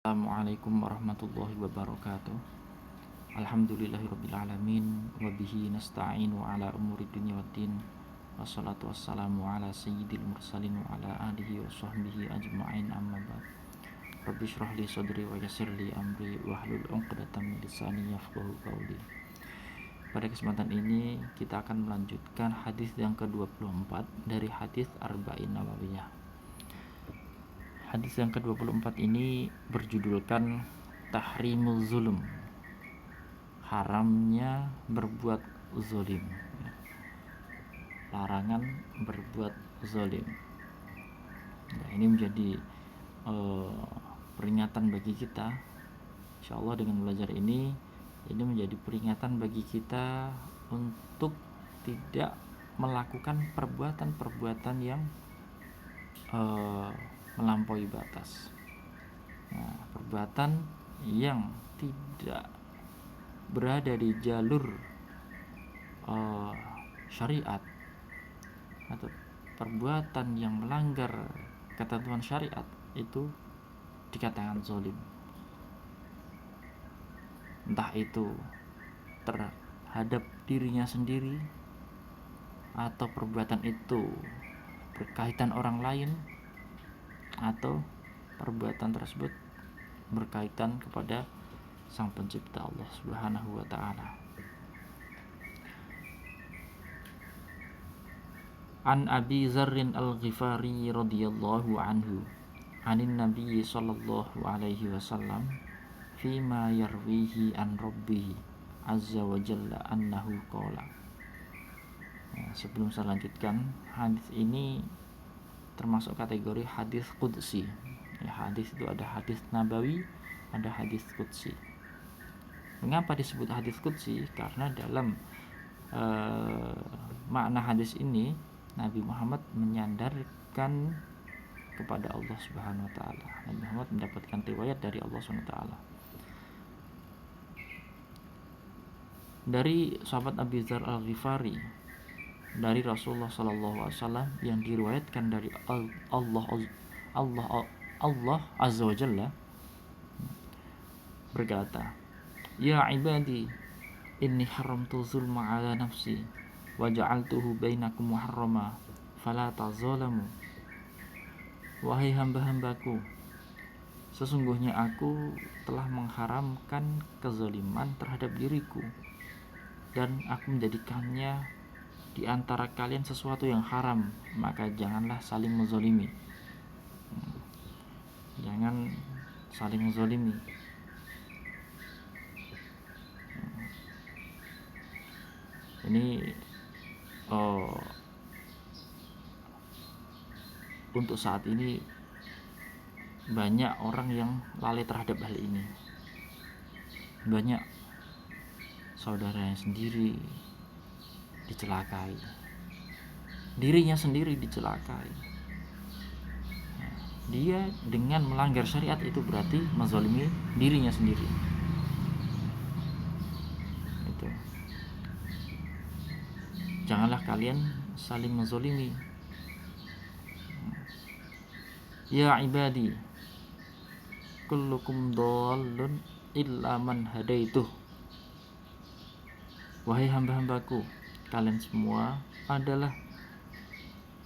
Assalamualaikum warahmatullahi wabarakatuh. Alhamdulillahirrabbilalamin. Wabihi nasta'inu ala umuri dunia waddin. Wassalatu wassalamu ala sayyidil mursalin wa ala alihi wa sahbihi ajma'in, amma ba'd. Rabbi syrah li sadri wa yassir li amri wahlul 'uqdatam min lisani yafqahu qawli. Pada kesempatan ini kita akan melanjutkan hadis yang ke-24 dari hadis Arba'in Nawawiyah. Hadis yang ke-24 ini berjudulkan Tahrimul Zulm, haramnya berbuat zalim. Larangan berbuat zalim. Nah, ini menjadi peringatan bagi kita. Insyaallah dengan belajar ini menjadi peringatan bagi kita untuk tidak melakukan perbuatan-perbuatan yang melampaui batas. Nah, perbuatan yang tidak berada di jalur syariat atau perbuatan yang melanggar ketentuan syariat itu dikatakan zalim. Entah itu terhadap dirinya sendiri atau perbuatan itu berkaitan orang lain, atau perbuatan tersebut berkaitan kepada Sang Pencipta Allah Subhanahu wa taala. An Abi Dzarrin Al-Ghifari radhiyallahu anhu, anin Nabi sallallahu alaihi wasallam, fima yarwihi an Rabbih azza wa jalla annahu qala. Sebelum saya lanjutkan, hadis ini termasuk kategori hadis qudsi. Hadis itu ada hadis nabawi, ada hadis qudsi. Mengapa disebut hadis qudsi? Karena dalam makna hadis ini Nabi Muhammad menyandarkan kepada Allah Subhanahu wa taala. Nabi Muhammad mendapatkan riwayat dari Allah Subhanahu wa taala. Dari sahabat Abi Dzar Al-Ghifari, dari Rasulullah sallallahu alaihi wasallam, yang diriwayatkan dari Allah azza wa jalla berkata, "Ya ibadi, inni haramtu zulma ala nafsi wa ja'altuhu bainakum muharrama fala tazalamu." Wahai hamba-hambaku, sesungguhnya aku telah mengharamkan kezaliman terhadap diriku, dan aku menjadikannya di antara kalian sesuatu yang haram, maka janganlah saling menzalimi. Jangan saling menzalimi. Ini untuk saat ini banyak orang yang lalai terhadap hal ini. Banyak saudaranya sendiri dicelakai, dirinya sendiri dicelakai. Dia dengan melanggar syariat itu berarti menzalimi dirinya sendiri. Itu. Janganlah kalian saling menzalimi. Ya ibadi, kullukum dhallun illa man hadaituh. Wahai hamba-hambaku, kalian semua adalah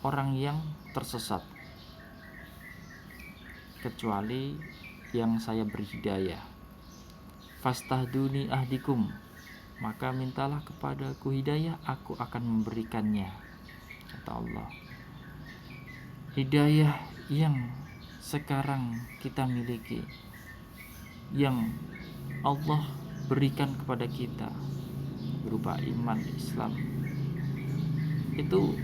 orang yang tersesat, kecuali yang saya beri hidayah. Fastahduni ahdikum, maka mintalah kepadaku hidayah, aku akan memberikannya, kata Allah. Hidayah yang sekarang kita miliki, yang Allah berikan kepada kita berupa iman Islam, itu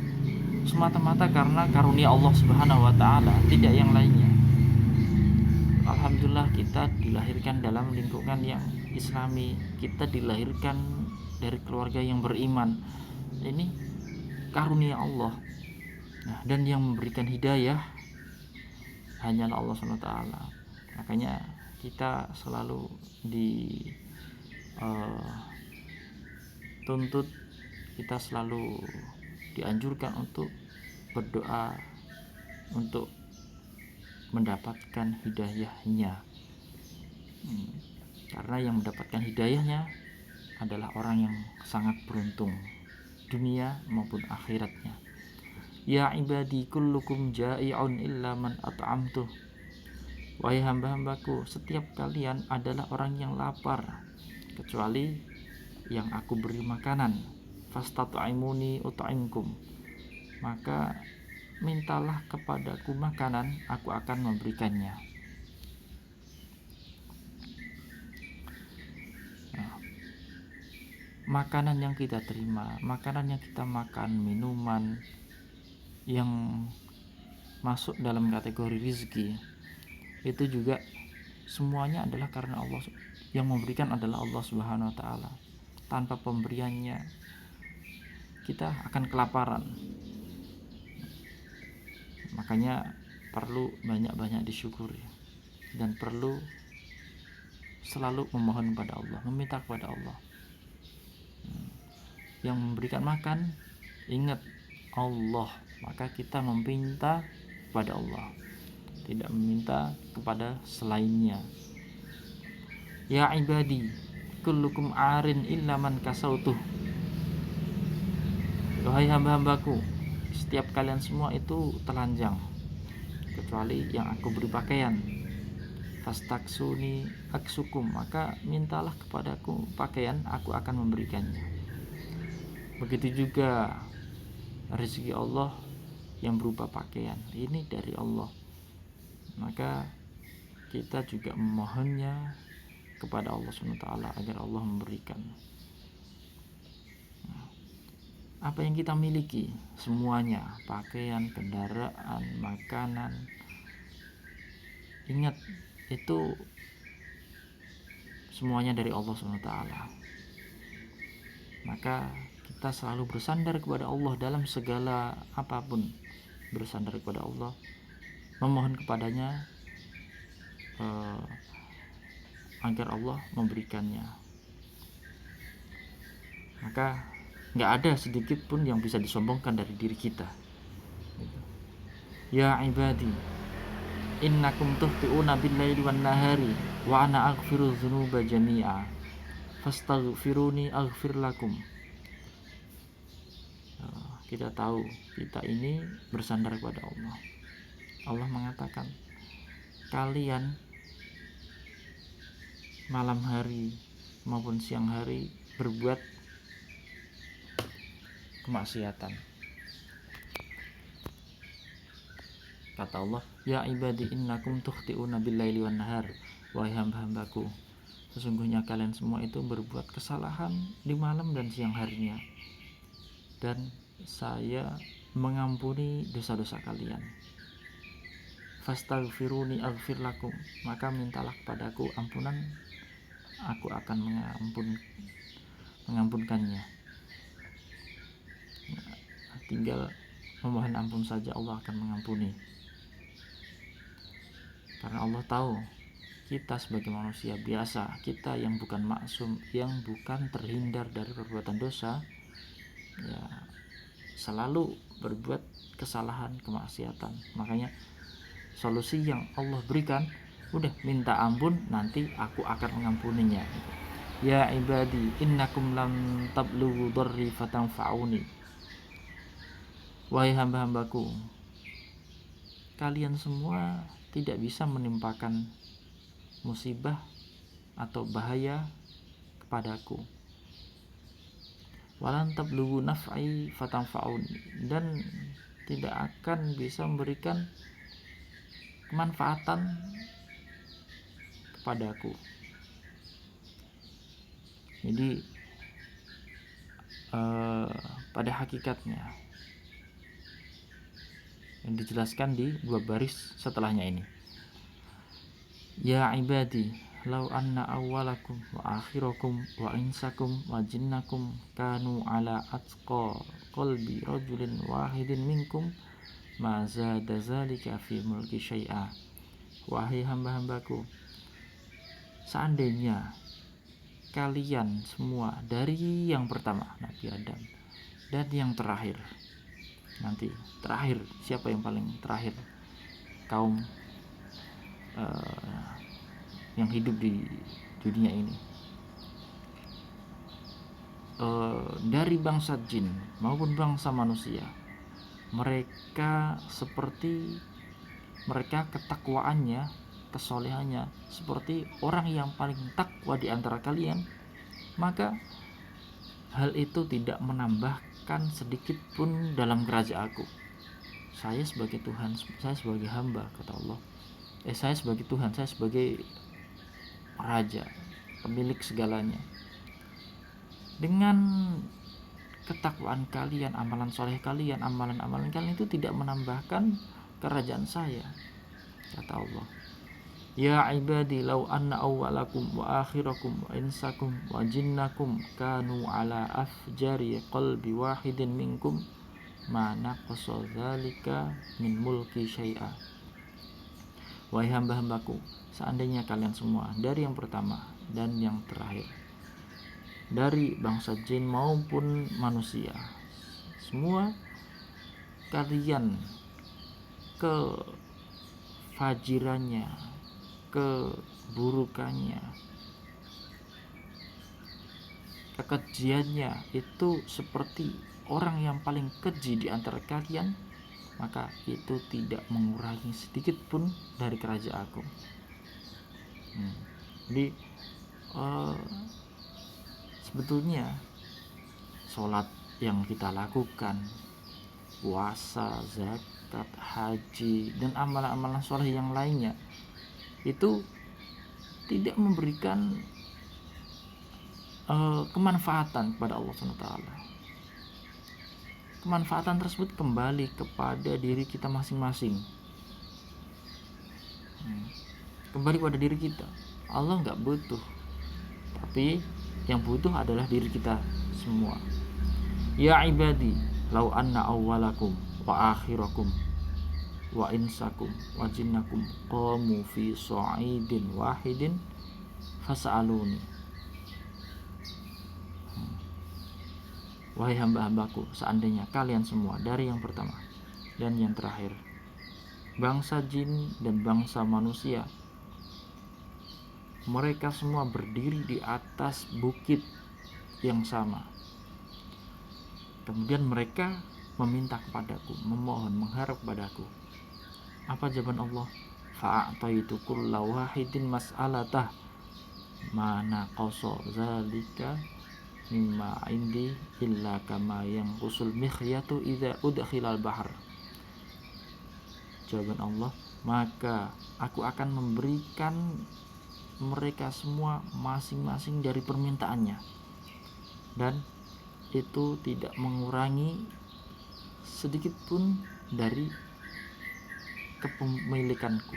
semata-mata karena karunia Allah Subhanahu wa taala, tidak yang lainnya. Alhamdulillah kita dilahirkan dalam lingkungan yang Islami, kita dilahirkan dari keluarga yang beriman. Ini karunia Allah. Nah, dan yang memberikan hidayah hanyalah Allah Subhanahu wa taala. Makanya kita selalu dituntut, kita selalu dianjurkan untuk berdoa untuk mendapatkan hidayahnya. Karena yang mendapatkan hidayahnya adalah orang yang sangat beruntung dunia maupun akhiratnya. Ya ibadi kullukum ja'i'un illa man at'amtuh. Wahai hamba-hambaku, setiap kalian adalah orang yang lapar kecuali yang aku beri makanan. Fastat'imuni ut'imkum. Maka mintalah kepadaku makanan, aku akan memberikannya. Makanan yang kita terima, makanan yang kita makan, minuman yang masuk dalam kategori rizki, itu juga semuanya adalah karena Allah. Yang memberikan adalah Allah Subhanahu wa ta'ala. Tanpa pemberiannya kita akan kelaparan. Makanya perlu banyak-banyak disyukuri dan perlu selalu memohon kepada Allah, meminta kepada Allah. Yang memberikan makan, ingat Allah, maka kita meminta kepada Allah, tidak meminta kepada selainnya. Ya ibadi kullukum arin illa man kasautuh. Wahai hamba-hambaku, setiap kalian semua itu telanjang kecuali yang aku beri pakaian. Fastaksuni aksukum, maka mintalah kepadaku pakaian, aku akan memberikannya. Begitu juga rezeki Allah yang berupa pakaian, ini dari Allah, maka kita juga memohonnya kepada Allah SWT agar Allah memberikan. Apa yang kita miliki semuanya, pakaian, kendaraan, makanan, ingat itu semuanya dari Allah SWT. Maka kita selalu bersandar kepada Allah dalam segala apapun, bersandar kepada Allah, memohon kepadanya agar Allah memberikannya. Maka nggak ada sedikit pun yang bisa disombongkan dari diri kita. Ya ibadi innakum tuhti'una bil-laili wan-nahari wa ana aghfiru dzunuba jami'a fastaghfiruni aghfir lakum. Kita tahu kita ini bersandar kepada Allah. Allah mengatakan, kalian malam hari maupun siang hari berbuat kemaksiatan. Kata Allah, ya ibadi innakum tukhti'una bil-laili wan-nahar. Wahai hamba-hambaku, sesungguhnya kalian semua itu berbuat kesalahan di malam dan siang harinya, dan saya mengampuni dosa-dosa kalian. Fastaghfiruni aghfir lakum, maka mintalah kepadaku ampunan, aku akan mengampunkannya. Tinggal memohon ampun saja, Allah akan mengampuni. Karena Allah tahu kita sebagai manusia biasa, kita yang bukan maksum, yang bukan terhindar dari perbuatan dosa, ya selalu berbuat kesalahan, kemaksiatan. Makanya solusi yang Allah berikan, udah minta ampun, nanti aku akan mengampuninya. Ya ibadi innakum lam tablughu dharri fatanfa'uni. Wahai hamba-hambaku, kalian semua tidak bisa menimpakan musibah atau bahaya kepadaku. Walan tablughu naf'i fatanfa'uni, dan tidak akan bisa memberikan kemanfaatan kepadaku. Jadi pada hakikatnya yang dijelaskan di dua baris setelahnya ini, ya ibadi law anna awwalakum wa akhirakum wa insakum wa jinnakum kanu ala atqa qalbi rajulin wahidin minkum ma zada zalika fi mulki syai'a. Wahai hamba-hambaku, seandainya kalian semua dari yang pertama Nabi Adam dan yang terakhir, nanti terakhir siapa yang paling terakhir, kaum yang hidup di dunia ini, dari bangsa jin maupun bangsa manusia, mereka ketakwaannya, kesolehannya seperti orang yang paling takwa di antara kalian, maka hal itu tidak menambahkan sedikit pun dalam kerajaanku. Saya sebagai Tuhan, saya sebagai hamba, kata Allah, saya sebagai Tuhan, saya sebagai raja, pemilik segalanya. Dengan ketakwaan kalian, amalan soleh kalian, amalan-amalan kalian itu tidak menambahkan kerajaan saya, kata Allah. Ya ibadi law anna awwalakum wa akhirakum wa insakum wa jinnakum kanu ala afjari qalbi wahidin minkum ma naqasa dzalika min mulki syai'a. Wahai hamba-hambaku, seandainya kalian semua, dari yang pertama dan yang terakhir, dari bangsa jin maupun manusia, semua kalian kefajirannya, keburukannya, kekejiannya itu seperti orang yang paling keji di antara kalian, maka itu tidak mengurangi sedikit pun dari kerajaanku. Jadi sebetulnya sholat yang kita lakukan, puasa, zakat, haji, dan amalan-amalan soleh yang lainnya itu tidak memberikan kemanfaatan kepada Allah SWT. Kemanfaatan tersebut kembali kepada diri kita masing-masing, kembali pada diri kita. Allah nggak butuh, tapi yang butuh adalah diri kita semua. Ya ibadi law anna awwalakum wa akhirakum wa insakum wa jinnakum qamu fi sa'idin wahidin fas'aluni. Wahai hamba-hambaku, seandainya kalian semua, dari yang pertama dan yang terakhir, bangsa jin dan bangsa manusia, mereka semua berdiri di atas bukit yang sama, kemudian mereka meminta kepadaku, memohon, mengharap kepadaku. Apa jawaban Allah? Fa'ataitu kulla wahidin mas'alatah mana qasa zalika mimma indi illa kama yang kusul mikhyatu idza udkhilal bahr. Jawaban Allah, maka aku akan memberikan mereka semua masing-masing dari permintaannya, dan itu tidak mengurangi sedikit pun dari kepemilikanku,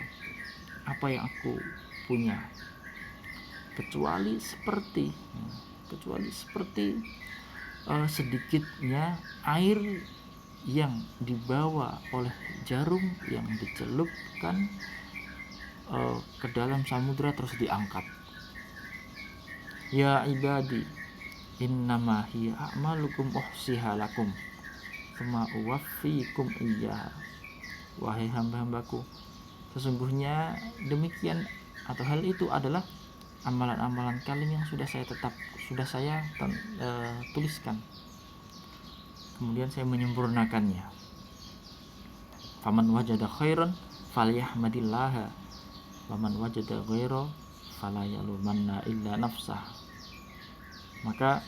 apa yang aku punya, kecuali seperti sedikitnya air yang dibawa oleh jarum yang dicelupkan ke dalam samudra terus diangkat. Ya ibadi innama hiya a'malukum uhsiha lakum tsumma uwaffikum iyyaha. Wahai hamba-hambaku, sesungguhnya demikian atau hal itu adalah amalan-amalan kalian yang sudah saya tuliskan, kemudian saya menyempurnakannya. Faman wajada khairan falyahmadillaha waman wajada ghaira fala yalumanna illa nafsah. Maka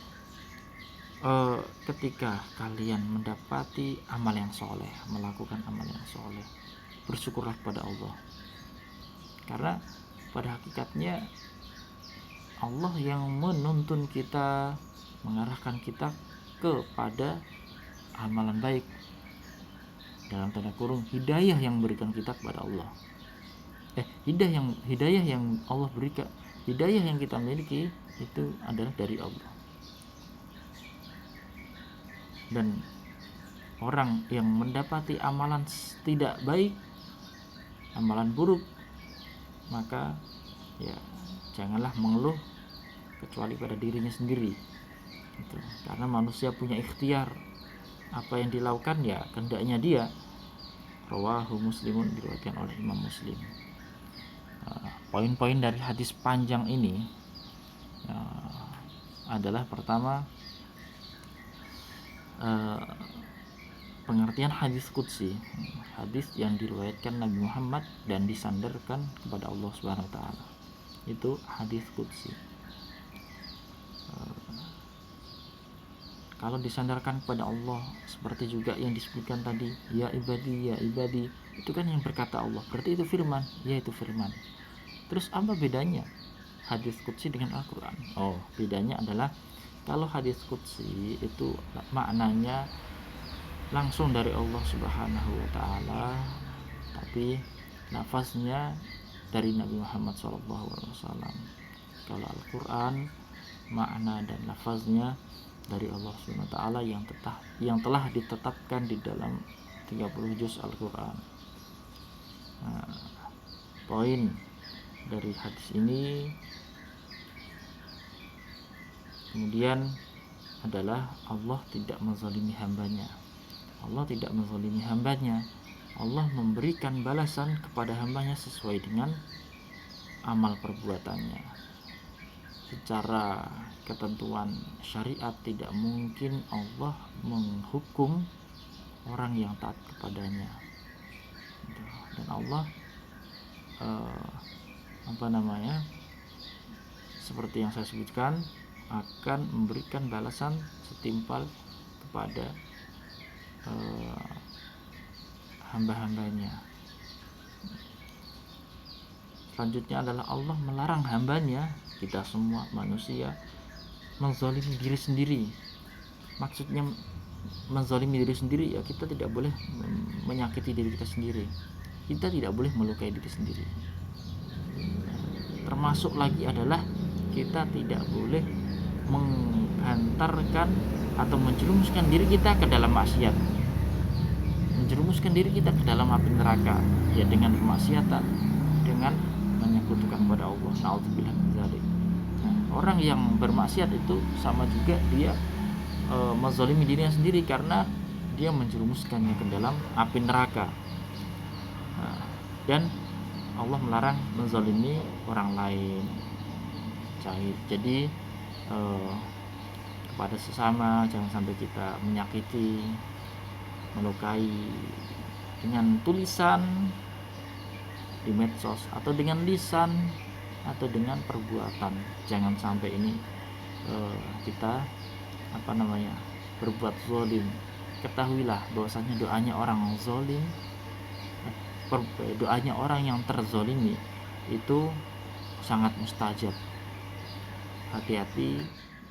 ketika kalian mendapati amal yang soleh, melakukan amal yang soleh, bersyukurlah kepada Allah, karena pada hakikatnya Allah yang menuntun kita, mengarahkan kita kepada amalan baik, dalam tanda kurung hidayah yang berikan kita kepada Allah. Hidayah yang Allah berikan, hidayah yang kita miliki itu adalah dari Allah. Dan orang yang mendapati amalan tidak baik, amalan buruk, maka ya janganlah mengeluh kecuali pada dirinya sendiri. Gitu. Karena manusia punya ikhtiar, apa yang dilakukan ya kehendaknya dia. Rawahu Muslimun, diriwayatkan oleh Imam Muslim. poin-poin dari hadis panjang ini adalah pertama, pengertian hadis qudsi, hadis yang diriwayatkan Nabi Muhammad dan disandarkan kepada Allah Subhanahu wa taala. Itu hadis qudsi. Kalau disandarkan kepada Allah, seperti juga yang disebutkan tadi, ya ibadi, itu kan yang berkata Allah, berarti itu firman, ya itu firman. Terus apa bedanya hadis qudsi dengan Al-Quran? Oh, bedanya adalah kalau hadis qudsi itu maknanya langsung dari Allah Subhanahu wa taala, tapi lafaznya dari Nabi Muhammad SAW. Kalau Al-Quran, makna dan lafaznya dari Allah Subhanahu wa taala yang telah ditetapkan di dalam 30 juz Al-Quran. Poin dari hadis ini kemudian adalah Allah tidak menzalimi hambanya. Allah tidak menzalimi hambanya. Allah memberikan balasan kepada hambanya sesuai dengan amal perbuatannya. Secara ketentuan syariat tidak mungkin Allah menghukum orang yang taat kepadanya. Dan Allah seperti yang saya sebutkan, akan memberikan balasan setimpal kepada hamba-hambanya. Selanjutnya adalah Allah melarang hambanya, kita semua manusia, menzalimi diri sendiri. Maksudnya menzalimi diri sendiri, ya kita tidak boleh menyakiti diri kita sendiri, kita tidak boleh melukai diri sendiri. Termasuk lagi adalah kita tidak boleh menghantarkan atau menjerumuskan diri kita ke dalam maksiat, menjerumuskan diri kita ke dalam api neraka, ya dengan kemaksiatan, dengan menyekutukan kepada Allah. Na'udzubillah min dzalik. Orang yang bermaksiat itu sama juga dia menzalimi dirinya sendiri, karena dia menjerumuskannya ke dalam api neraka. Dan Allah melarang menzalimi orang lain. Jadi kepada sesama jangan sampai kita menyakiti, melukai dengan tulisan di medsos, atau dengan lisan, atau dengan perbuatan. Jangan sampai ini kita berbuat zalim. Ketahuilah bahwasanya doanya orang zalim, doanya orang yang terzalimi itu sangat mustajab. Hati-hati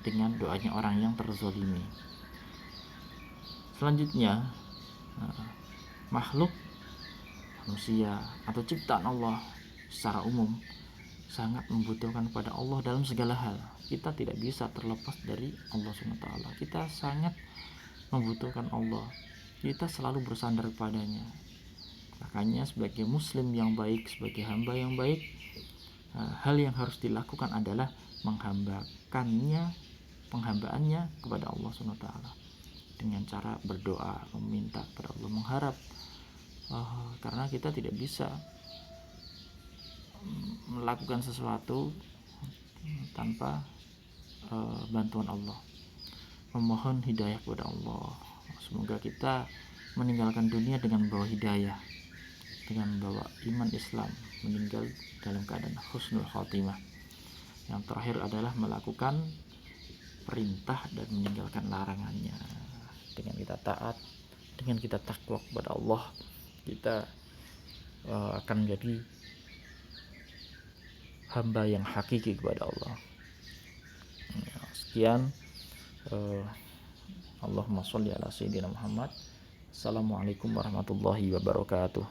dengan doanya orang yang terzalimi. Selanjutnya, makhluk manusia atau ciptaan Allah secara umum sangat membutuhkan kepada Allah dalam segala hal. Kita tidak bisa terlepas dari Allah SWT. Kita sangat membutuhkan Allah. Kita selalu bersandar kepadanya. Makanya sebagai muslim yang baik, sebagai hamba yang baik, hal yang harus dilakukan adalah penghambaannya kepada Allah SWT dengan cara berdoa, meminta kepada Allah, mengharap, karena kita tidak bisa melakukan sesuatu tanpa bantuan Allah. Memohon hidayah kepada Allah. Semoga kita meninggalkan dunia dengan bawa hidayah, dengan bawa iman Islam, meninggal dalam keadaan husnul khatimah. Yang terakhir adalah melakukan perintah dan meninggalkan larangannya. Dengan kita taat, dengan kita takwa kepada Allah, kita akan menjadi hamba yang hakiki kepada Allah. Sekian. Allahumma sholli ala sayyidina Muhammad. Assalamualaikum warahmatullahi wabarakatuh.